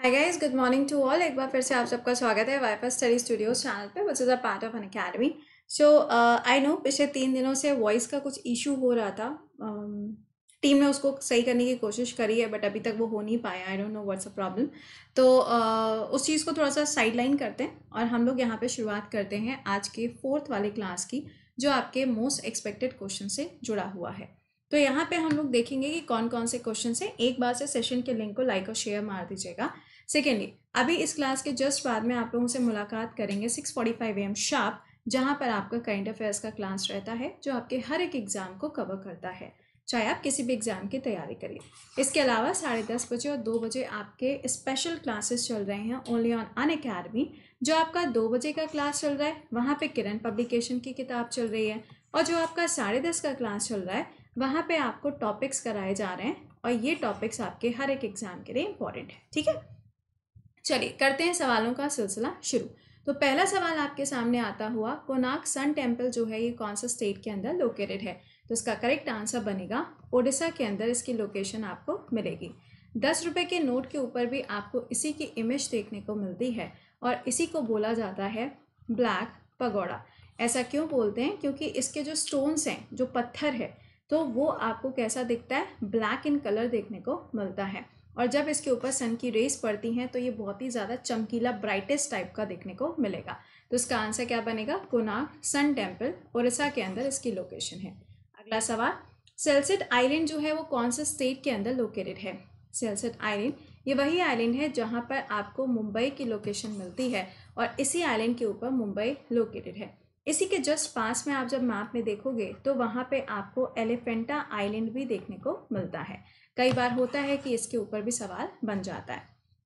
Hi guys, good morning to all. एक बार फिर से आप सबका स्वागत है वाईफाई स्टडी स्टूडियोज चैनल पे, which is a part of an academy. So I know पिछले 3 दिनों से वॉइस का कुछ इशू हो रहा था। टीम ने उसको सही करने की कोशिश करी है, बट अभी तक वो हो नहीं पाया। I don't know what's a problem. तो उस चीज़ को थोड़ा सा साइड लाइन करते हैं और हम लोग यहाँ पे शुरुआत करते हैं आज के 4th वाले क्लास की, जो आपके मोस्ट एक्सपेक्टेड क्वेश्चन से जुड़ा हुआ है। तो यहाँ पे हम लोग देखेंगे कि कौन कौन से क्वेश्चन हैं। एक बार से सेशन के लिंक को लाइक और शेयर मार दीजिएगा। सेकेंडली, अभी इस क्लास के जस्ट बाद में आप लोगों से मुलाकात करेंगे 6:45 AM शार्प, जहां पर आपका करंट अफेयर्स का क्लास रहता है, जो आपके हर एक एग्जाम को कवर करता है, चाहे आप किसी भी एग्जाम की तैयारी करिए। इसके अलावा 10:30 बजे और 2 बजे आपके स्पेशल क्लासेस चल रहे हैं ओनली ऑन अन अकेडमी। जो आपका 2 बजे का क्लास चल रहा है, वहाँ पे किरण पब्लिकेशन की किताब चल रही है, और जो आपका 10:30 का क्लास चल रहा है, वहाँ पे आपको टॉपिक्स कराए जा रहे हैं, और ये टॉपिक्स आपके हर एक एग्जाम के लिए इंपॉर्टेंट है। ठीक है, चलिए करते हैं सवालों का सिलसिला शुरू। तो पहला सवाल आपके सामने आता हुआ, कोणार्क सन टेम्पल जो है ये कौन सा स्टेट के अंदर लोकेटेड है? तो इसका करेक्ट आंसर बनेगा ओडिशा के अंदर इसकी लोकेशन आपको मिलेगी। 10 रुपए के नोट के ऊपर भी आपको इसी की इमेज देखने को मिलती है, और इसी को बोला जाता है ब्लैक पगोड़ा। ऐसा क्यों बोलते हैं? क्योंकि इसके जो स्टोन्स हैं, जो पत्थर है, तो वो आपको कैसा दिखता है? ब्लैक इन कलर देखने को मिलता है। और जब इसके ऊपर सन की रेस पड़ती हैं तो ये बहुत ही ज़्यादा चमकीला, ब्राइटेस्ट टाइप का देखने को मिलेगा। तो इसका आंसर क्या बनेगा? कोणार्क सन टेम्पल, ओडिशा के अंदर इसकी लोकेशन है। अगला सवाल, सेल्सिट आइलैंड जो है वो कौन से स्टेट के अंदर लोकेटेड है? सेल्सिट आइलैंड ये वही आइलैंड है जहाँ पर आपको मुंबई की लोकेशन मिलती है, और इसी आइलैंड के ऊपर मुंबई लोकेटेड है। इसी के जस्ट पास में आप जब मैप में देखोगे तो वहाँ पे आपको एलिफेंटा आइलैंड भी देखने को मिलता है। कई बार होता है कि इसके ऊपर भी सवाल बन जाता है।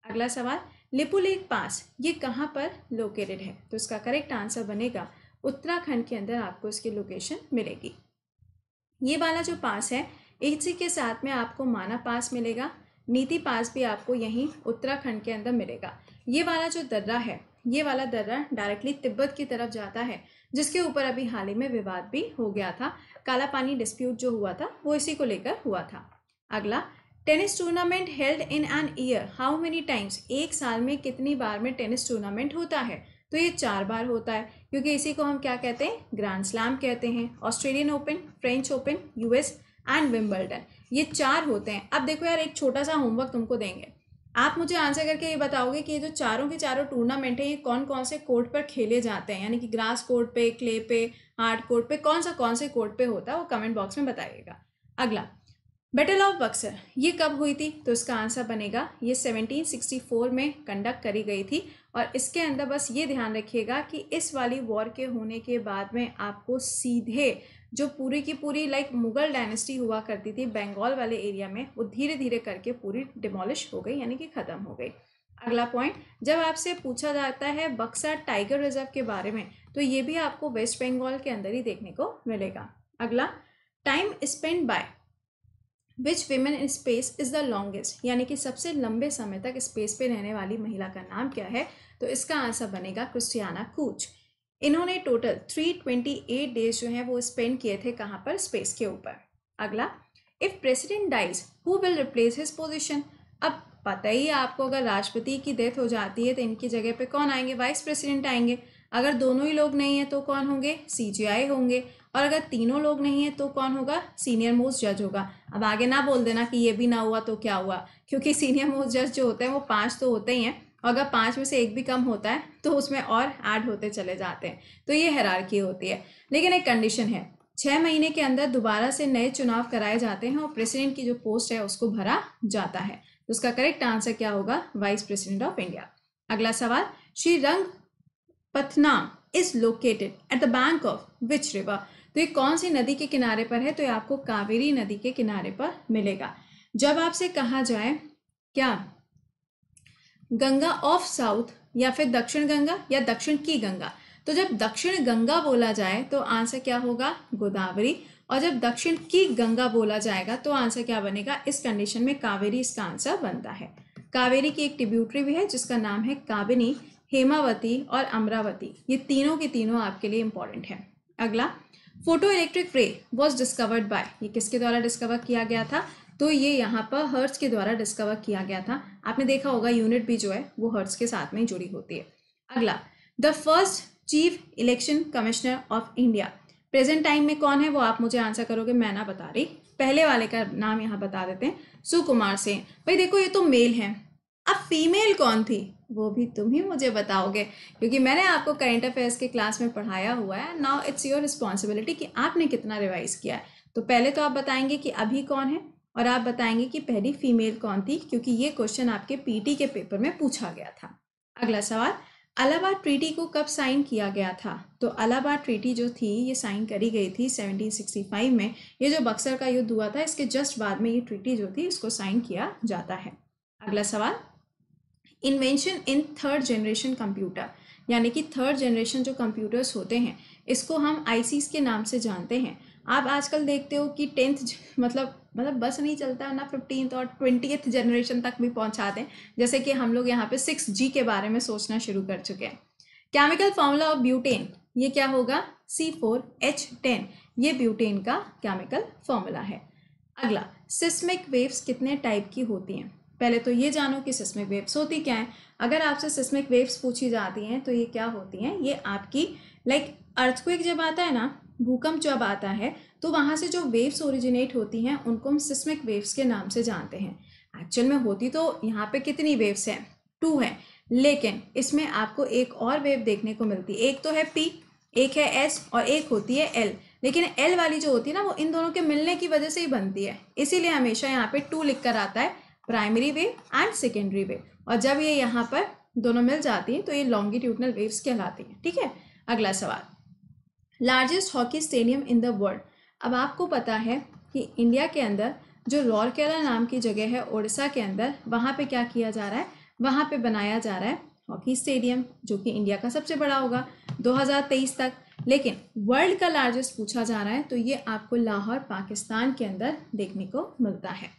अगला सवाल, लिपुलेख पास ये कहाँ पर लोकेटेड है? तो इसका करेक्ट आंसर बनेगा उत्तराखंड के अंदर आपको इसकी लोकेशन मिलेगी। ये वाला जो पास है, इसी के साथ में आपको माना पास मिलेगा, नीति पास भी आपको यहीं उत्तराखंड के अंदर मिलेगा। ये वाला जो दर्रा है, ये वाला दर्रा डायरेक्टली तिब्बत की तरफ जाता है, जिसके ऊपर अभी हाल ही में विवाद भी हो गया था। काला पानी डिस्प्यूट जो हुआ था वो इसी को लेकर हुआ था। अगला, tennis tournament held in an year how many times? एक साल में कितनी बार में टेनिस टूर्नामेंट होता है? तो ये 4 बार होता है, क्योंकि इसी को हम क्या कहते हैं? ग्रैंड स्लैम कहते हैं। Australian open, French open, US and Wimbledon, ये 4 होते हैं। अब देखो यार, एक छोटा सा होमवर्क तुमको देंगे, आप मुझे आंसर करके ये बताओगे कि ये जो चारों के चारों टूर्नामेंट है, ये कौन कौन से कोर्ट पर खेले जाते हैं, यानी कि ग्रास कोर्ट पे, क्ले पे, हार्ड कोर्ट पे, कौन से कोर्ट पे होता है, वो कमेंट बॉक्स में बताइएगा। अगला, बैटल ऑफ बक्सर ये कब हुई थी? तो इसका आंसर बनेगा, ये 1764 में कंडक्ट करी गई थी। और इसके अंदर बस ये ध्यान रखिएगा कि इस वाली वॉर के होने के बाद में आपको सीधे जो पूरी की पूरी मुगल डायनेस्टी हुआ करती थी बंगाल वाले एरिया में, वो धीरे धीरे करके पूरी डिमोलिश हो गई, यानी कि ख़त्म हो गई। अगला पॉइंट, जब आपसे पूछा जाता है बक्सर टाइगर रिजर्व के बारे में, तो ये भी आपको वेस्ट बंगाल के अंदर ही देखने को मिलेगा। अगला, time spend by which women in space is the longest, यानी कि सबसे लंबे समय तक स्पेस पे रहने वाली महिला का नाम क्या है? तो इसका आंसर बनेगा क्रिस्टियाना कूच। इन्होंने टोटल 328 डेज जो है वो स्पेंड किए थे कहाँ पर? स्पेस के ऊपर। अगला, if president dies who will replace his position? अब पता ही है आपको, अगर राष्ट्रपति की डेथ हो जाती है तो इनकी जगह पे कौन आएंगे? वाइस प्रेसिडेंट आएंगे। अगर दोनों ही लोग नहीं है तो कौन होंगे? सीजीआई होंगे। और अगर तीनों लोग नहीं है तो कौन होगा? सीनियर मोस्ट जज होगा। अब आगे ना बोल देना कि ये भी ना हुआ तो क्या हुआ, क्योंकि सीनियर मोस्ट जज जो होते हैं वो 5 तो होते ही हैं, और अगर 5 में से एक भी कम होता है तो उसमें और ऐड होते चले जाते हैं। तो ये हायरार्की होती है। लेकिन एक कंडीशन है, 6 महीने के अंदर दोबारा से नए चुनाव कराए जाते हैं, और प्रेसिडेंट की जो पोस्ट है उसको भरा जाता है। तो उसका करेक्ट आंसर क्या होगा? Vice president of India. अगला सवाल, Shri Rangapatnam is located at the bank of which river? तो ये कौन सी नदी के किनारे पर है? तो ये आपको कावेरी नदी के किनारे पर मिलेगा। जब आपसे कहा जाए क्या गंगा ऑफ साउथ, या फिर दक्षिण गंगा, या दक्षिण की गंगा, तो जब दक्षिण गंगा बोला जाए तो आंसर क्या होगा? गोदावरी। और जब दक्षिण की गंगा बोला जाएगा तो आंसर क्या बनेगा? इस कंडीशन में कावेरी इसका आंसर बनता है। कावेरी की एक ट्रिब्यूटरी भी है जिसका नाम है काबिनी, हेमावती और अमरावती। ये तीनों के तीनों आपके लिए इंपॉर्टेंट है। अगला, photo electric ray was discovered by, ये किसके द्वारा डिस्कवर किया गया था? तो ये यहाँ पर हर्ट्ज के द्वारा डिस्कवर किया गया था। आपने देखा होगा यूनिट भी जो है वो हर्ट्ज के साथ में जुड़ी होती है। अगला, the first chief election commissioner of India present time में कौन है, वो आप मुझे आंसर करोगे, मैं ना बता रही। पहले वाले का नाम यहाँ बता देते हैं, सुकुमार सेन। भाई देखो ये तो मेल है, अब फीमेल कौन थी वो भी तुम ही मुझे बताओगे, क्योंकि मैंने आपको करंट अफेयर्स के क्लास में पढ़ाया हुआ है। नाउ इट्स योर रिस्पॉन्सिबिलिटी कि आपने कितना रिवाइज किया है। तो पहले तो आप बताएंगे कि अभी कौन है, और आप बताएंगे कि पहली फीमेल कौन थी, क्योंकि ये क्वेश्चन आपके पीटी के पेपर में पूछा गया था। अगला सवाल, इलाहाबाद ट्रीटी को कब साइन किया गया था? तो इलाहाबाद ट्रीटी जो थी ये साइन करी गई थी 1765 में। ये जो बक्सर का युद्ध हुआ था इसके जस्ट बाद में ये ट्रीटी जो थी इसको साइन किया जाता है। अगला सवाल, invention in third generation computer, यानी कि थर्ड जनरेशन जो कंप्यूटर्स होते हैं इसको हम आईसीस के नाम से जानते हैं। आप आजकल देखते हो कि 10th मतलब बस नहीं चलता ना, 15th और 20th जनरेशन तक भी पहुंचा दें। जैसे कि हम लोग यहाँ पे 6G के बारे में सोचना शुरू कर चुके हैं। केमिकल फॉर्मूला ऑफ ब्यूटेन, ये क्या होगा? C4H10, ये ब्यूटेन का केमिकल फॉर्मूला है। अगला, सिस्मिक वेव्स कितने टाइप की होती हैं? पहले तो ये जानो कि सिस्मिक वेव्स होती क्या है। अगर आपसे सिस्मिक वेव्स पूछी जाती हैं तो ये क्या होती हैं? ये आपकी अर्थक्वेक जब आता है ना, भूकंप जब आता है, तो वहाँ से जो वेव्स ओरिजिनेट होती हैं उनको हम सिस्मिक वेव्स के नाम से जानते हैं। एक्चुअल में होती तो यहाँ पे कितनी वेव्स हैं? 2 हैं, लेकिन इसमें आपको एक और वेव देखने को मिलती है। एक तो है P, एक है S और एक होती है L। लेकिन L वाली जो होती है ना वो इन दोनों के मिलने की वजह से ही बनती है, इसीलिए हमेशा यहाँ पे 2 लिख कर आता है, primary wave and secondary wave. और जब ये यहाँ पर दोनों मिल जाती हैं तो ये लॉन्गिट्यूडनल वेव्स कहलाती हैं। ठीक है। अगला सवाल, largest hockey stadium in the world. अब आपको पता है कि इंडिया के अंदर जो रौरकेला नाम की जगह है उड़ीसा के अंदर, वहाँ पे क्या किया जा रहा है? वहाँ पे बनाया जा रहा है हॉकी स्टेडियम, जो कि इंडिया का सबसे बड़ा होगा 2023 तक। लेकिन वर्ल्ड का लार्जेस्ट पूछा जा रहा है तो ये आपको लाहौर पाकिस्तान के अंदर देखने को मिलता है।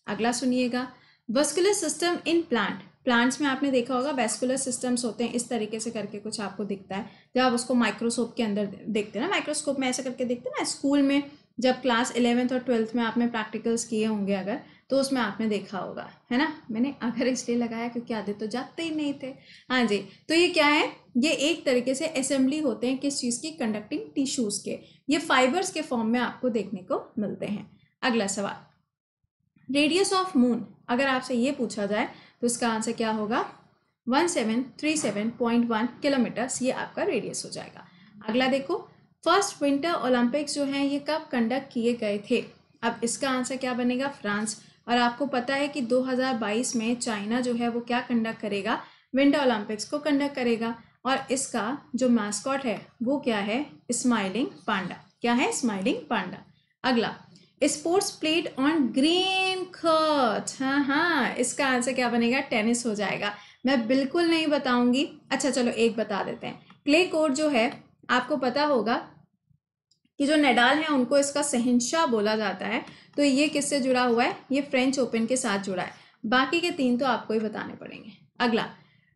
अगला सुनिएगा, वस्कुलर सिस्टम इन प्लांट्स में आपने देखा होगा वेस्कुलर सिस्टम्स होते हैं, इस तरीके से करके कुछ आपको दिखता है। जब आप उसको माइक्रोस्कोप के अंदर देखते हैं ना, माइक्रोस्कोप में ऐसे करके देखते हैं ना, स्कूल में जब क्लास 11th और 12th में आपने प्रैक्टिकल्स किए होंगे अगर, तो उसमें आपने देखा होगा, है ना। मैंने अगर इसलिए लगाया क्योंकि आधे तो जाते ही नहीं थे। हाँ जी, तो ये क्या है? ये एक तरीके से असेंबली होते हैं किस चीज़ की? कंडक्टिंग टिश्यूज़ के। ये फाइबर्स के फॉर्म में आपको देखने को मिलते हैं। अगला सवाल, रेडियस ऑफ मून अगर आपसे ये पूछा जाए तो इसका आंसर क्या होगा? 1737.1 किलोमीटर्स, ये आपका रेडियस हो जाएगा। अगला देखो, फर्स्ट विंटर ओलंपिक्स जो हैं ये कब कंडक्ट किए गए थे? अब इसका आंसर क्या बनेगा? फ्रांस। और आपको पता है कि 2022 में चाइना जो है वो क्या कंडक्ट करेगा? विंटर ओलंपिक्स को कंडक्ट करेगा। और इसका जो मैस्कॉट है वो क्या है? स्माइलिंग पांडा। क्या है? स्माइलिंग पांडा। अगला, sports played on green court. हाँ, इसका आंसर क्या बनेगा? टेनिस हो जाएगा। मैं बिल्कुल नहीं बताऊंगी। अच्छा चलो एक बता देते हैं, क्ले कोर्ट जो है आपको पता होगा कि जो नडाल है उनको इसका शहंशाह बोला जाता है। तो ये किससे जुड़ा हुआ है? ये फ्रेंच ओपन के साथ जुड़ा है। बाकी के 3 तो आपको ही बताने पड़ेंगे। अगला,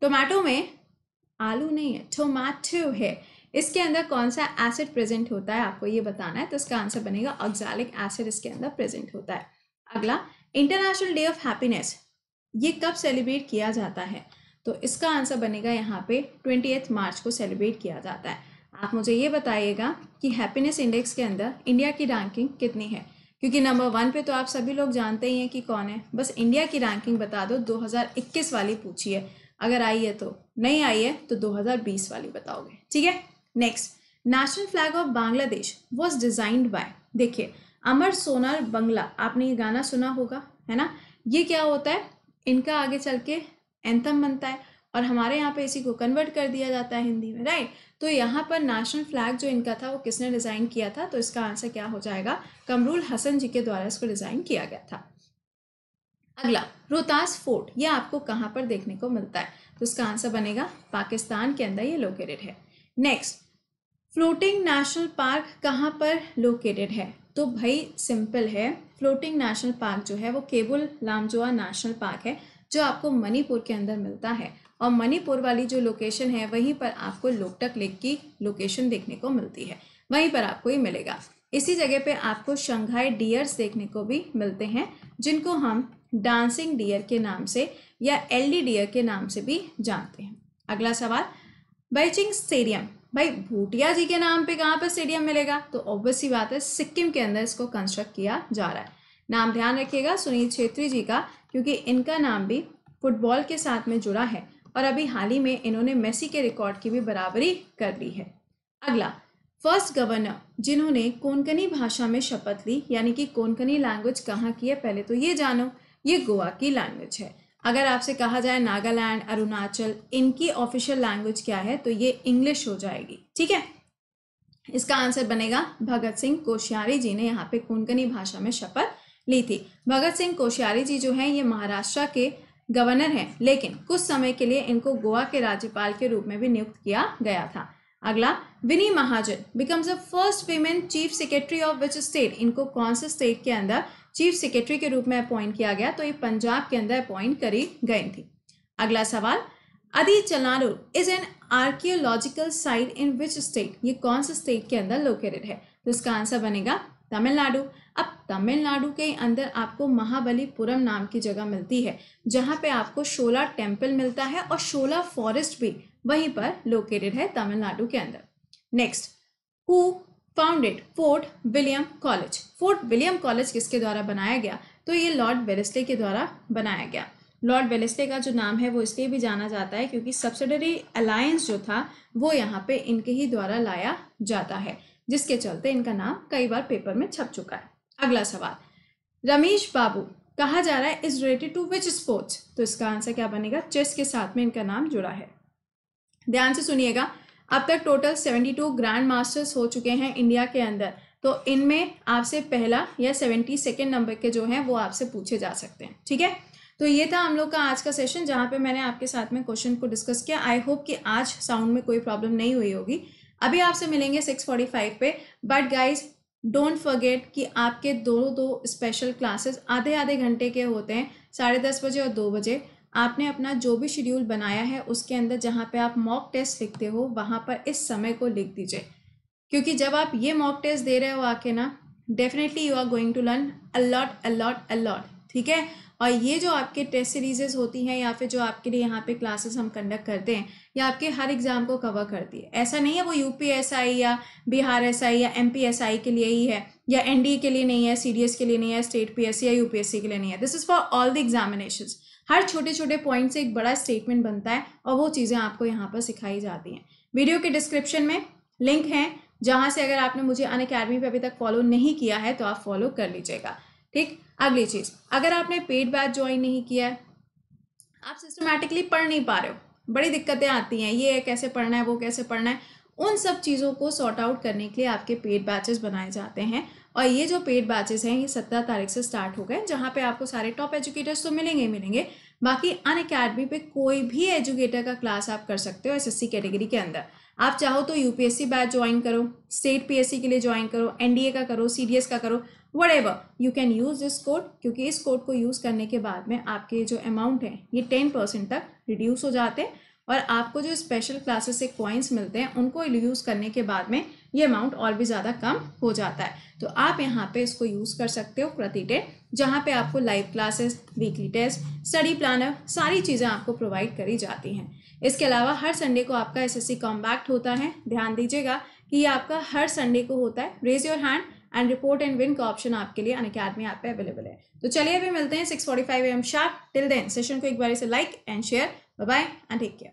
टोमेटो में आलू नहीं है, टोमेटो है, इसके अंदर कौन सा एसिड प्रेजेंट होता है आपको ये बताना है। तो इसका आंसर बनेगा ऑक्सैलिक एसिड इसके अंदर प्रेजेंट होता है। अगला, इंटरनेशनल डे ऑफ हैप्पीनेस ये कब सेलिब्रेट किया जाता है? तो इसका आंसर बनेगा यहाँ पे 28 मार्च को सेलिब्रेट किया जाता है। आप मुझे ये बताइएगा कि हैप्पीनेस इंडेक्स के अंदर इंडिया की रैंकिंग कितनी है? क्योंकि नंबर 1 पे तो आप सभी लोग जानते ही हैं कि कौन है, बस इंडिया की रैंकिंग बता दो। 2021 वाली पूछी है, अगर आई है तो, नहीं आई है तो 2020 वाली बताओगे। ठीक है। Next, national flag of Bangladesh was designed bye, देखिए अमर सोनार बंगला, आपने ये गाना सुना होगा, है ना। ये क्या होता है? इनका आगे चल के एंथम बनता है और हमारे यहाँ पे इसी को कन्वर्ट कर दिया जाता है हिंदी में, राइट। तो यहाँ पर नेशनल फ्लैग जो इनका था वो किसने डिज़ाइन किया था? तो इसका आंसर क्या हो जाएगा? कमरुल हसन जी के द्वारा इसको डिज़ाइन किया गया था। अगला, रोहतास फोर्ट ये आपको कहाँ पर देखने को मिलता है? तो इसका आंसर बनेगा पाकिस्तान के अंदर ये लोकेटेड है। नेक्स्ट, फ्लोटिंग नेशनल पार्क कहाँ पर लोकेटेड है? तो भाई सिंपल है, फ्लोटिंग नेशनल पार्क जो है वो केबुल लामजोआ नेशनल पार्क है जो आपको मणिपुर के अंदर मिलता है। और मणिपुर वाली जो लोकेशन है वहीं पर आपको लोकटक लेक की लोकेशन देखने को मिलती है, वहीं पर आपको ये मिलेगा। इसी जगह पे आपको शंघाई डियर्स देखने को भी मिलते हैं, जिनको हम डांसिंग डियर के नाम से या एलडी डियर के नाम से भी जानते हैं। अगला सवाल, बाइचिंग स्टेडियम, भाई भूटिया जी के नाम पे कहाँ पे स्टेडियम मिलेगा? तो ऑब्वियस सी बात है, सिक्किम के अंदर इसको कंस्ट्रक्ट किया जा रहा है। नाम ध्यान रखिएगा सुनील छेत्री जी का, क्योंकि इनका नाम भी फुटबॉल के साथ में जुड़ा है और अभी हाल ही में इन्होंने मेसी के रिकॉर्ड की भी बराबरी कर ली है। अगला, फर्स्ट गवर्नर जिन्होंने कोंकणी भाषा में शपथ ली, यानी कि कोंकणी लैंग्वेज कहाँ की है, पहले तो ये जानो, ये गोवा की लैंग्वेज है। अगर आपसे कहा जाए नागालैंड, अरुणाचल, इनकी ऑफिशियल लैंग्वेज क्या है, तो ये इंग्लिश हो जाएगी। ठीक है, इसका आंसर बनेगा भगत सिंह कोश्यारी जी ने यहाँ पे कोंकणी भाषा में शपथ ली थी। भगत सिंह कोश्यारी जी जो हैं ये महाराष्ट्र के गवर्नर हैं, लेकिन कुछ समय के लिए इनको गोवा के राज्यपाल के रूप में भी नियुक्त किया गया था। अगला, Vini Mahajan becomes the first women chief secretary of which state, इनको कौन से स्टेट के अंदर चीफ सेक्रेटरी के रूप में अपॉइंट किया गया? तो ये पंजाब के अंदर अपॉइंट करी गई थी। अगला सवाल, Adichanallur is an archaeological site in which state, ये कौन से स्टेट के अंदर लोकेटेड है? तो इसका आंसर बनेगा तमिलनाडु। अब तमिलनाडु के अंदर आपको महाबलीपुरम नाम की जगह मिलती है, जहां पे आपको शोला टेम्पल मिलता है और शोला फॉरेस्ट भी वहीं पर लोकेटेड है तमिलनाडु के अंदर। Next, who founded fort William college, fort William college किसके द्वारा बनाया गया? तो ये लॉर्ड वेलेस्ले के द्वारा बनाया गया। लॉर्ड वेलेस्ले का जो नाम है वो इसलिए भी जाना जाता है क्योंकि सब्सिडरी अलायंस जो था वो यहाँ पे इनके ही द्वारा लाया जाता है, जिसके चलते इनका नाम कई बार पेपर में छप चुका है। अगला सवाल, रमेश बाबू कहा जा रहा है is related to which sports, तो इसका आंसर क्या बनेगा? चेस के साथ में इनका नाम जुड़ा है। ध्यान से सुनिएगा, अब तक टोटल 72 ग्रैंड मास्टर्स हो चुके हैं इंडिया के अंदर, तो इनमें आपसे पहला या 72 नंबर के जो हैं वो आपसे पूछे जा सकते हैं। ठीक है, तो ये था हम लोग का आज का सेशन, जहाँ पे मैंने आपके साथ में क्वेश्चन को डिस्कस किया। आई होप कि आज साउंड में कोई प्रॉब्लम नहीं हुई होगी। अभी आपसे मिलेंगे 6:45 पे, बट गाइज डोंट फॉरगेट कि आपके दो स्पेशल क्लासेस आधे आधे घंटे के होते हैं, 10:30 बजे और 2 बजे। आपने अपना जो भी शेड्यूल बनाया है उसके अंदर जहाँ पे आप मॉक टेस्ट लिखते हो वहाँ पर इस समय को लिख दीजिए, क्योंकि जब आप ये मॉक टेस्ट दे रहे हो आके ना, definitely you are going to learn a lot. ठीक है, और ये जो आपके टेस्ट सीरीजेस होती हैं या फिर जो आपके लिए यहाँ पे क्लासेस हम कंडक्ट करते हैं, ये आपके हर एग्जाम को कवर करती है। ऐसा नहीं है वो यूपीएसआई या बिहार एसआई या एमपीएसआई के लिए ही है, या एनडीए के लिए नहीं है, सीडीएस के लिए नहीं है, स्टेट पीएससी या यूपीएससी के लिए नहीं है। This is for all the examinations. हर छोटे छोटे पॉइंट से एक बड़ा स्टेटमेंट बनता है और वो चीज़ें आपको यहाँ पर सिखाई जाती हैं। वीडियो के डिस्क्रिप्शन में लिंक है, जहाँ से अगर आपने मुझे अनअकैडमी पे अभी तक फॉलो नहीं किया है तो आप फॉलो कर लीजिएगा। ठीक, अगली चीज़, अगर आपने पेड बैच ज्वाइन नहीं किया है, आप सिस्टमैटिकली पढ़ नहीं पा रहे हो, बड़ी दिक्कतें आती हैं, ये कैसे पढ़ना है, वो कैसे पढ़ना है, उन सब चीज़ों को सॉर्ट आउट करने के लिए आपके पेड बैचेस बनाए जाते हैं। और ये जो पेड बैचेस हैं ये 17 तारीख से स्टार्ट हो गए, जहाँ पे आपको सारे टॉप एजुकेटर्स तो मिलेंगे ही मिलेंगे, बाकी अनअकैडमी पे कोई भी एजुकेटर का क्लास आप कर सकते हो एसएससी कैटेगरी के अंदर। आप चाहो तो यूपीएससी बैच ज्वाइन करो, स्टेट पीएससी के लिए ज्वाइन करो, एनडीए का करो, सीडीएस का करो, whatever you can use this code, क्योंकि इस कोड को यूज़ करने के बाद में आपके जो अमाउंट है ये 10% तक रिड्यूस हो जाते हैं, और आपको जो स्पेशल क्लासेस से कॉइन्स मिलते हैं उनको यूज़ करने के बाद में ये अमाउंट और भी ज़्यादा कम हो जाता है। तो आप यहाँ पे इसको यूज़ कर सकते हो प्रति डे, जहाँ पे आपको live classes, weekly test, study planner, सारी चीज़ें आपको प्रोवाइड करी जाती हैं। इसके अलावा हर संडे को आपका एसएससी कॉम्बैक्ट होता है। ध्यान दीजिएगा कि ये आपका हर संडे को होता है। Raise your hand and report and win का ऑप्शन आपके लिए अनअकैडमी ऐप पे अवेलेबल है। तो चलिए अभी मिलते हैं 6:45 AM sharp. Till then session को एक बार से like and share. Bye bye and take care.